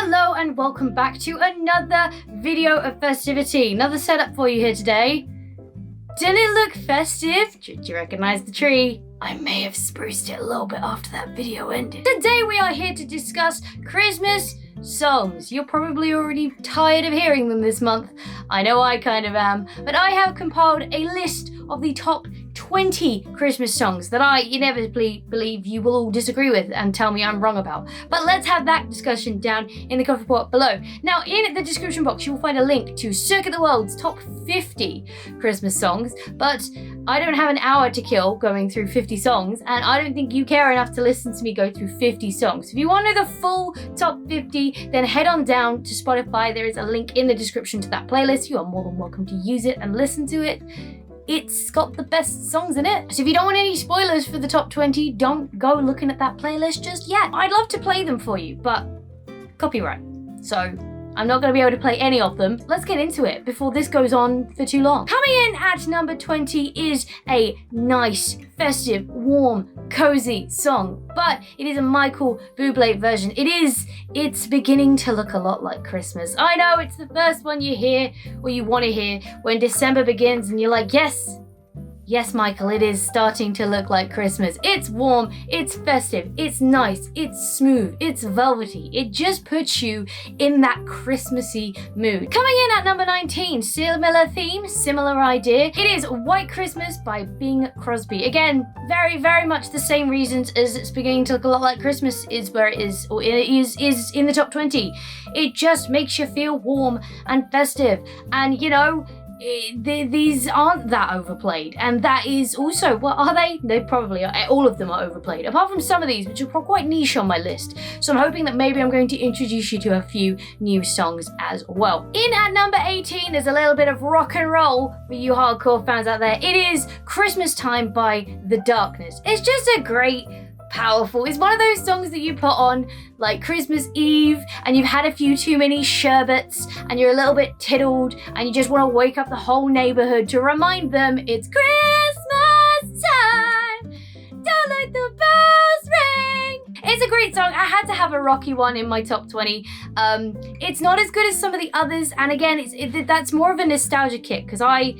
Hello and welcome back to another video of Festivity. Another setup for you here today. Didn't it look festive? Do you recognize the tree? I may have spruced it a little bit after that video ended. Today we are here to discuss Christmas songs. You're probably already tired of hearing them this month. I know I kind of am, but I have compiled a list of the top 20 Christmas songs that I inevitably believe you will all disagree with and tell me I'm wrong about. But let's have that discussion down in the comment report below. Now, in the description box, you will find a link to Circuit the World's top 50 Christmas songs, but I don't have an hour to kill going through 50 songs, and I don't think you care enough to listen to me go through 50 songs. If you want to know the full top 50, then head on down to Spotify. There is a link in the description to that playlist. You are more than welcome to use it and listen to it. It's got the best songs in it. So if you don't want any spoilers for the top 20, don't go looking at that playlist just yet. I'd love to play them for you, but copyright. So I'm not going to be able to play any of them. Let's get into it before this goes on for too long. Coming in at number 20 is a nice, festive, warm, cozy song, but it is a Michael Bublé version. It's beginning to look a lot like Christmas. I know, it's the first one you hear or you want to hear when December begins and you're like, yes, Michael, it is starting to look like Christmas. It's warm, it's festive, it's nice, it's smooth, it's velvety. It just puts you in that Christmassy mood. Coming in at number 19, similar theme, similar idea. It is White Christmas by Bing Crosby. Again, very, very much the same reasons as it's beginning to look a lot like Christmas is where it is, or it is in the top 20. It just makes you feel warm and festive. And you know, these aren't that overplayed, and that is also, what are they? They probably are. All of them are overplayed, apart from some of these, which are quite niche on my list. So I'm hoping that maybe I'm going to introduce you to a few new songs as well. In at number 18, there's a little bit of rock and roll for you hardcore fans out there. It is Christmas Time by The Darkness. It's just a great, powerful. It's one of those songs that you put on like Christmas Eve and you've had a few too many sherbets and you're a little bit tiddled and you just want to wake up the whole neighborhood to remind them it's Christmas time. Don't let the bells ring. It's a great song. I had to have a rocky one in my top 20. It's not as good as some of the others, and again, that's more of a nostalgia kick because I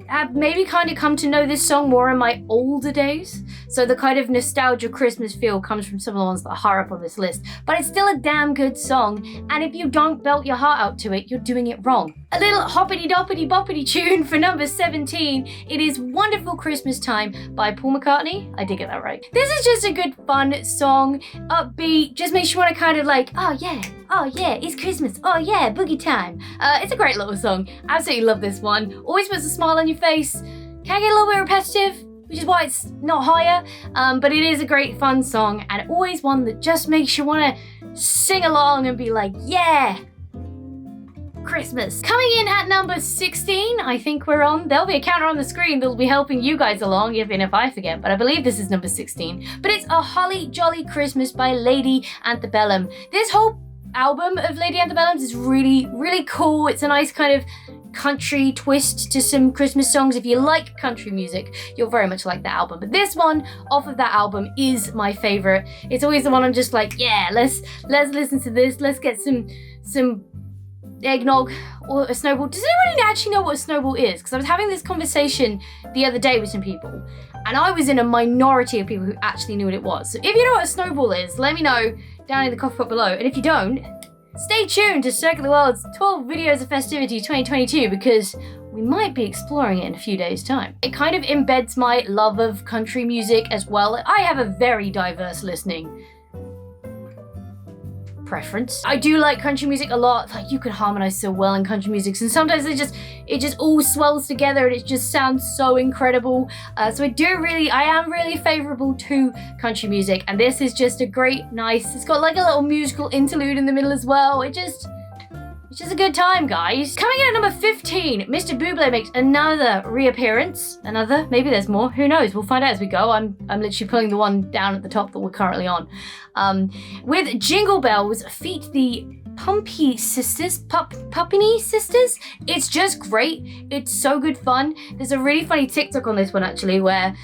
have maybe kind of come to know this song more in my older days. So the kind of nostalgia Christmas feel comes from some of the ones that are higher up on this list. But it's still a damn good song, and if you don't belt your heart out to it, you're doing it wrong. A little hoppity doppity boppity tune for number 17. It is Wonderful Christmas Time by Paul McCartney. I did get that right. This is just a good fun song, upbeat, just makes you want to kind of like, oh yeah, it's Christmas, oh yeah, boogie time. It's a great little song. Absolutely love this one. Always puts a smile on your face. Can get a little bit repetitive, which is why it's not higher, but it is a great fun song and always one that just makes you want to sing along and be like, yeah, Christmas. Coming in at number 16, I think there'll be a counter on the screen that'll be helping you guys along, even if I forget, but I believe this is number 16. But it's A Holly Jolly Christmas by Lady Antebellum. This whole album of Lady Antebellum's is really, really cool. It's a nice kind of country twist to some Christmas songs. If you like country music, you'll very much like that album. But this one off of that album is my favorite. It's always the one I'm just like, yeah, let's listen to this. Let's get some eggnog or a snowball. Does anyone actually know what a snowball is? Because I was having this conversation the other day with some people, and I was in a minority of people who actually knew what it was. So if you know what a snowball is, let me know down in the comment box below. And if you don't, stay tuned to Circuit the World's 12 Videos of Festivity 2022, because we might be exploring it in a few days' time. It kind of embeds my love of country music as well. I have a very diverse listening preference. I do like country music a lot. Like, you can harmonize so well in country music, and sometimes it just all swells together and it just sounds so incredible. So I am really favorable to country music, and this is just a great, nice, it's got like a little musical interlude in the middle as well. It's just a good time, guys. Coming in at number 15, Mr. Bublé makes another reappearance. Maybe there's more, who knows? We'll find out as we go. I'm literally pulling the one down at the top that we're currently on. With Jingle Bells feat the Pumpy Sisters, Puppini Sisters. It's just great. It's so good fun. There's a really funny TikTok on this one actually where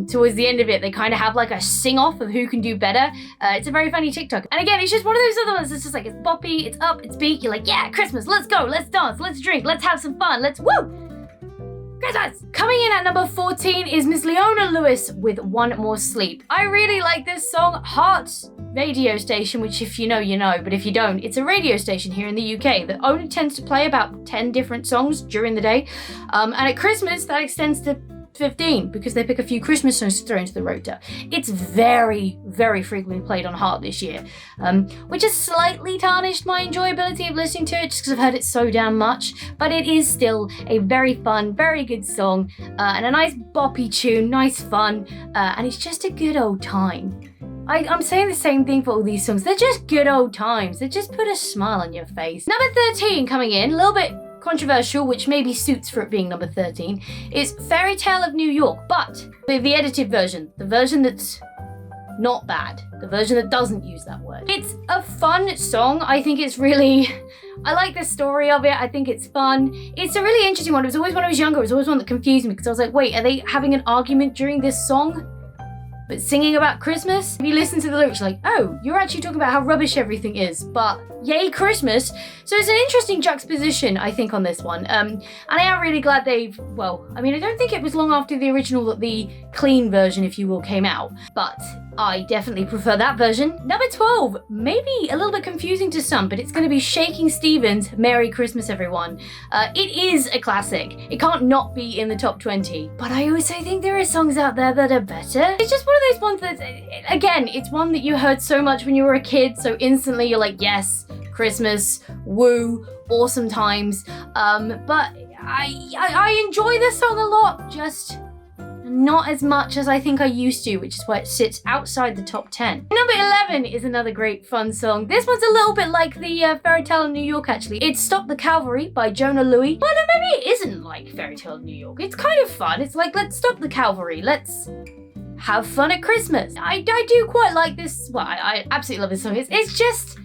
towards the end of it, they kind of have like a sing-off of who can do better. It's a very funny TikTok. And again, it's just one of those other ones that's just like, it's boppy, it's up, it's beat. You're like, yeah, Christmas, let's go, let's dance, let's drink, let's have some fun, let's woo! Christmas! Coming in at number 14 is Miss Leona Lewis with One More Sleep. I really like this song. Heart's radio station, which if you know, you know, but if you don't, it's a radio station here in the UK that only tends to play about 10 different songs during the day. And at Christmas, that extends to 15 because they pick a few Christmas songs to throw into the rota. It's very, very frequently played on Heart this year, which has slightly tarnished my enjoyability of listening to it just because I've heard it so damn much, but it is still a very fun, very good song, and a nice boppy tune, nice fun, and it's just a good old time. I'm saying the same thing for all these songs. They're just good old times. They just put a smile on your face. Number 13 coming in, a little bit controversial, which maybe suits for it being number 13, is Fairy Tale of New York, but the edited version, the version that's not bad, the version that doesn't use that word. It's a fun song. I think it's really, I like the story of it. I think it's fun. It's a really interesting one. It was always when I was younger, it was always one that confused me because I was like, wait, are they having an argument during this song? But singing about Christmas? If you listen to the lyrics, you're like, oh, you're actually talking about how rubbish everything is, but yay, Christmas. So it's an interesting juxtaposition, I think, on this one. And I am really glad they've, well, I mean, I don't think it was long after the original that the clean version, if you will, came out, but I definitely prefer that version. Number 12, maybe a little bit confusing to some, but it's going to be Shaking Stevens, Merry Christmas, Everyone. It is a classic. It can't not be in the top 20, but I also think there are songs out there that are better. It's just one of those ones that, again, it's one that you heard so much when you were a kid, so instantly you're like, yes, Christmas, woo, awesome times. But I enjoy this song a lot, just not as much as I think I used to, which is why it sits outside the top 10. Number 11 is another great fun song. This one's a little bit like the Fairy Tale of New York, actually. It's Stop the Cavalry by Jonah Louie. Well, no, maybe it isn't like Fairy Tale of New York. It's kind of fun. It's like, let's stop the cavalry. Let's have fun at Christmas. I do quite like this. Well, I absolutely love this song. It's just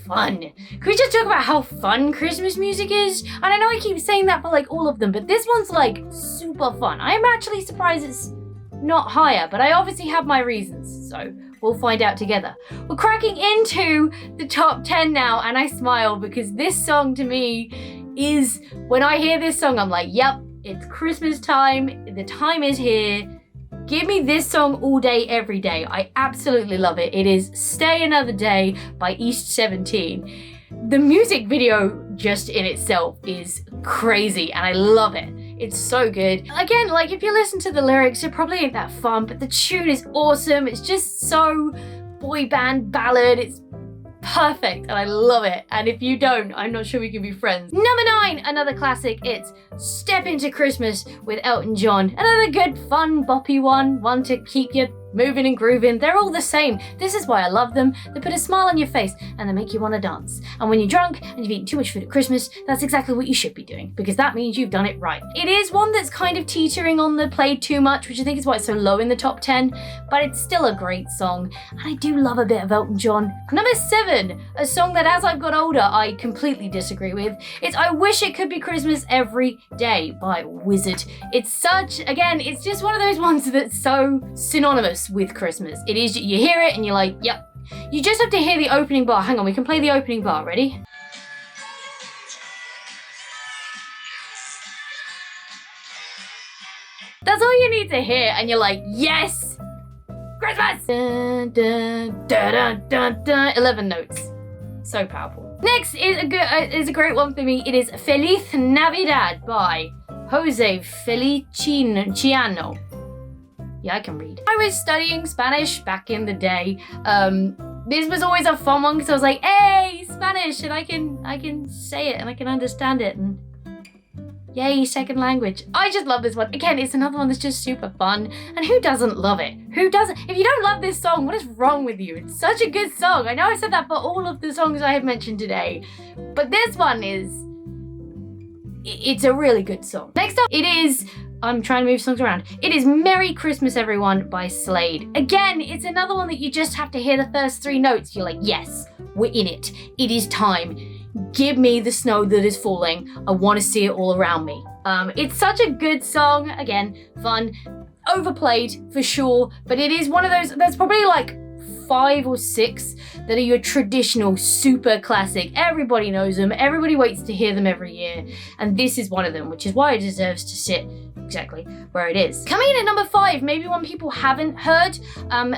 fun. Can we just talk about how fun Christmas music is? And I know I keep saying that for like all of them, but this one's like super fun. I am actually surprised it's not higher, but I obviously have my reasons, so we'll find out together. We're cracking into the top 10 now, and I smile because this song to me is, when I hear this song, I'm like, yep, it's Christmas time. The time is here. Give me this song all day, every day. I absolutely love it. It is Stay Another Day by East 17. The music video just in itself is crazy and I love it. It's so good. Again, like if you listen to the lyrics, it probably ain't that fun, but the tune is awesome. It's just so boy band ballad. It's perfect and I love it. And if you don't, I'm not sure we can be friends. Number 9, another classic. It's Step Into Christmas with Elton John. Another good, fun, boppy one to keep you moving and grooving. They're all the same. This is why I love them. They put a smile on your face and they make you want to dance. And when you're drunk and you've eaten too much food at Christmas, that's exactly what you should be doing because that means you've done it right. It is one that's kind of teetering on the played too much, which I think is why it's so low in the top 10, but it's still a great song. And I do love a bit of Elton John. Number 7, a song that as I've got older, I completely disagree with. It's I Wish It Could Be Christmas Every Day by Wizard. It's such, again, it's just one of those ones that's so synonymous with Christmas. It is, you hear it and you're like, yep. You just have to hear the opening bar. Hang on, we can play the opening bar. Ready? That's all you need to hear and you're like, yes! Christmas! Dun, dun, dun, dun, dun, dun. 11 notes. So powerful. Next is a great one for me. It is Feliz Navidad by Jose Feliciano. Yeah, I can read. I was studying Spanish back in the day. This was always a fun one because I was like, hey, Spanish, and I can say it and I can understand it, and yay, second language. I just love this one. Again, it's another one that's just super fun, and who doesn't love it? Who doesn't? If you don't love this song, what is wrong with you? It's such a good song. I know I said that for all of the songs I have mentioned today, but this one is, it's a really good song. Next up, it is I'm trying to move songs around. It is Merry Christmas Everyone by Slade. Again, it's another one that you just have to hear the first 3 notes. You're like, yes, we're in it. It is time. Give me the snow that is falling. I want to see it all around me. It's such a good song. Again, fun. Overplayed for sure, but it is one of those, there's probably like 5 or 6 that are your traditional super classic. Everybody knows them. Everybody waits to hear them every year. And this is one of them, which is why it deserves to sit exactly where it is. Coming in at number 5, maybe one people haven't heard,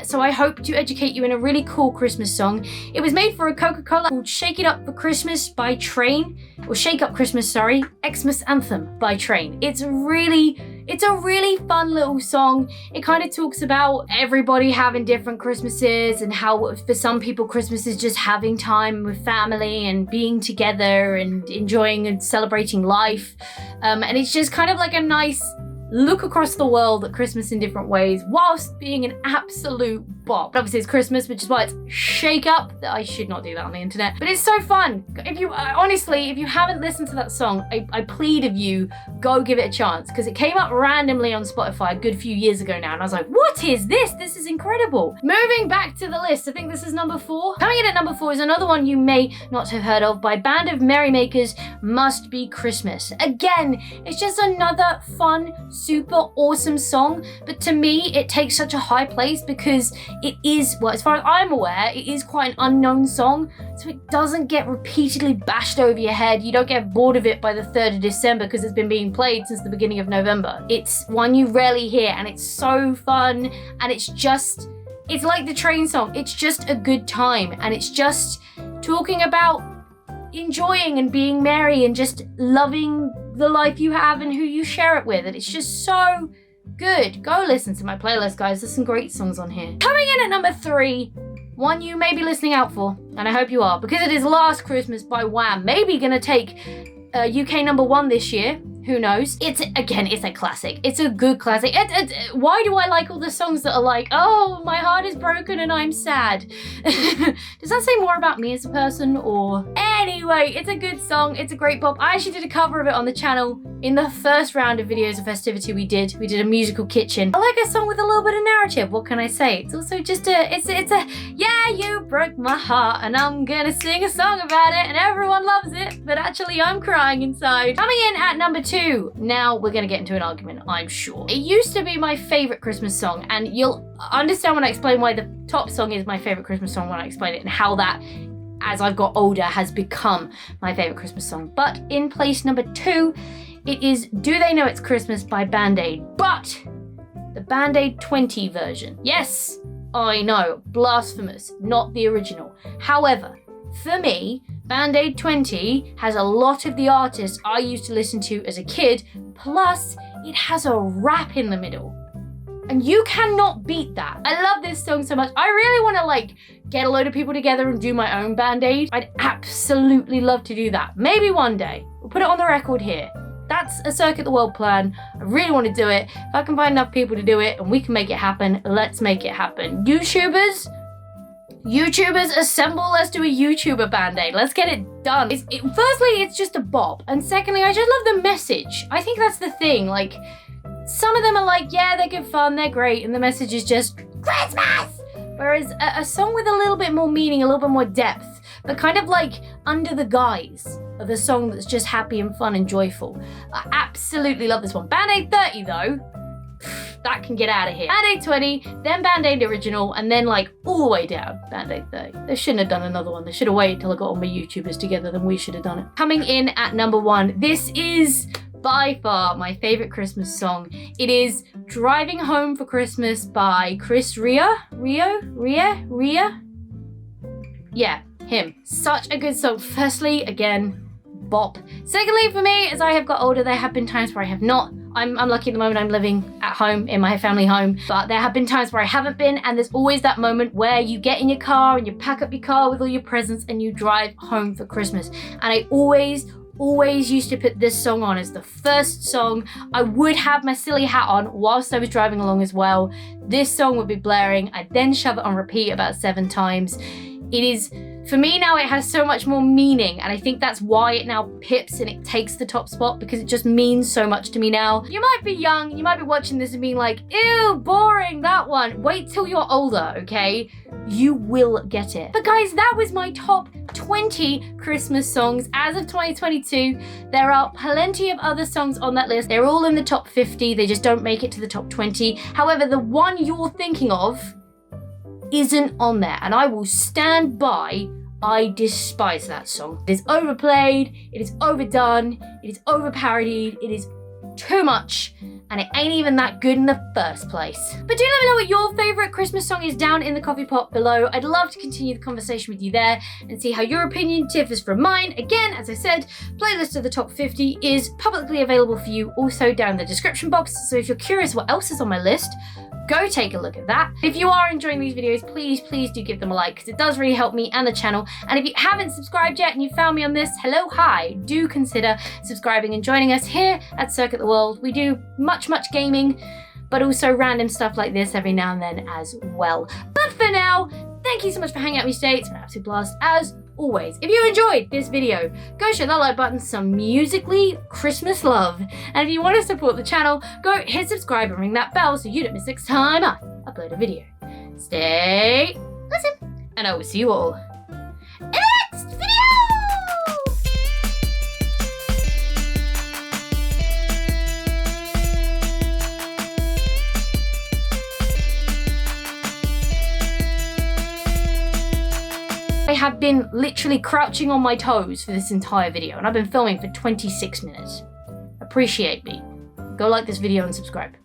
so I hope to educate you in a really cool Christmas song. It was made for a Coca-Cola called Shake It Up for Christmas by Train, or Shake Up Christmas, sorry, Xmas Anthem by Train. It's a really fun little song. It kind of talks about everybody having different Christmases and how for some people Christmas is just having time with family and being together and enjoying and celebrating life. And it's just kind of like a nice look across the world at Christmas in different ways whilst being an absolute bop. Obviously it's Christmas, which is why it's Shake Up. I should not do that on the internet, but it's so fun. If you honestly, if you haven't listened to that song, I plead of you, go give it a chance, because it came up randomly on Spotify a good few years ago now, and I was like, what is this? This is incredible. Moving back to the list, I think this is number 4. Coming in at number 4 is another one you may not have heard of by Band of Merrymakers, Must Be Christmas. Again, it's just another fun, super awesome song, but to me it takes such a high place because it is, well, as far as I'm aware, it is quite an unknown song, so it doesn't get repeatedly bashed over your head. You don't get bored of it by the 3rd of December because it's been being played since the beginning of November. It's one you rarely hear, and it's so fun, and it's like the Train song. It's just a good time, and it's just talking about enjoying and being merry and just loving the life you have and who you share it with, and it's just so good. Go listen to my playlist, guys. There's some great songs on here. Coming in at number 3, one you may be listening out for, and I hope you are, because it is Last Christmas by Wham. Maybe gonna take UK number 1 this year. Who knows? It's a classic. It's a good classic. Why do I like all the songs that are like, oh, my heart is broken and I'm sad? Does that say more about me as a person, or? Anyway, it's a good song. It's a great pop. I actually did a cover of it on the channel in the first round of videos of Festivity we did. We did a musical kitchen. I like a song with a little bit of narrative. What can I say? It's also just yeah, you broke my heart and I'm gonna sing a song about it and everyone loves it, but actually I'm crying inside. Coming in at number 2. Now we're gonna get into an argument, I'm sure. It used to be my favorite Christmas song, and you'll understand when I explain why the top song is my favorite Christmas song when I explain it, and how that, as I've got older, has become my favorite Christmas song. But in place number 2, it is Do They Know It's Christmas by Band Aid, but the Band Aid 20 version. Yes, I know, blasphemous, not the original. However, for me, Band Aid 20 has a lot of the artists I used to listen to as a kid, plus it has a rap in the middle. And you cannot beat that. I love this song so much. I really want to get a load of people together and do my own Band Aid. I'd absolutely love to do that. Maybe one day. We'll put it on the record here. That's a Circuit the World plan. I really want to do it. If I can find enough people to do it and we can make it happen, let's make it happen. YouTubers, assemble, let's do a YouTuber Band-Aid. Let's get it done. Firstly, it's just a bop. And secondly, I just love the message. I think that's the thing. Some of them are yeah, they're good fun, they're great, and the message is just Christmas! Whereas a song with a little bit more meaning, a little bit more depth, but kind of under the guise of a song that's just happy and fun and joyful. I absolutely love this one. Band-Aid 30 though, that can get out of here. Band-Aid 20, then Band-Aid original, and then all the way down, Band-Aid 30. They shouldn't have done another one. They should have waited till I got all my YouTubers together, then we should have done it. Coming in at number 1, this is by far my favorite Christmas song. It is Driving Home for Christmas by Chris Rea? Yeah, him. Such a good song. Firstly, again, bop. Secondly, for me, as I have got older, there have been times where I have not. I'm lucky at the moment I'm living at home in my family home, but there have been times where I haven't been, and there's always that moment where you get in your car and you pack up your car with all your presents and you drive home for Christmas. And I always used to put this song on as the first song. I would have my silly hat on whilst I was driving along as well. This song would be blaring. I'd then shove it on repeat about 7 times. It is, for me now, it has so much more meaning, and I think that's why it now pips and it takes the top spot, because it just means so much to me now. You might be young, you might be watching this and being like, ew, boring, that one. Wait till you're older, okay? You will get it. But guys, that was my top 20 Christmas songs as of 2022. There are plenty of other songs on that list. They're all in the top 50, they just don't make it to the top 20. However, the one you're thinking of isn't on there, and I will stand by. I despise that song. It is overplayed, it is overdone, it is over-parodied, it is too much, and it ain't even that good in the first place. But do let me know what your favorite Christmas song is down in the coffee pot below. I'd love to continue the conversation with you there and see how your opinion differs from mine. Again, as I said, playlist of the top 50 is publicly available for you also down in the description box. So if you're curious what else is on my list, go take a look at that. If you are enjoying these videos, please do give them a like, because it does really help me and the channel. And if you haven't subscribed yet and you found me on this, hello, hi, do consider subscribing and joining us here at Circuit the World. We do much gaming, but also random stuff like this every now and then as well. But for now, thank you so much for hanging out with me today. It's been an absolute blast as always. If you enjoyed this video, go show that like button some musically Christmas love. And if you want to support the channel, go hit subscribe and ring that bell so you don't miss next time I upload a video. Stay listen, and I will see you all in the next video! I have been literally crouching on my toes for this entire video, and I've been filming for 26 minutes. Appreciate me. Go like this video and subscribe.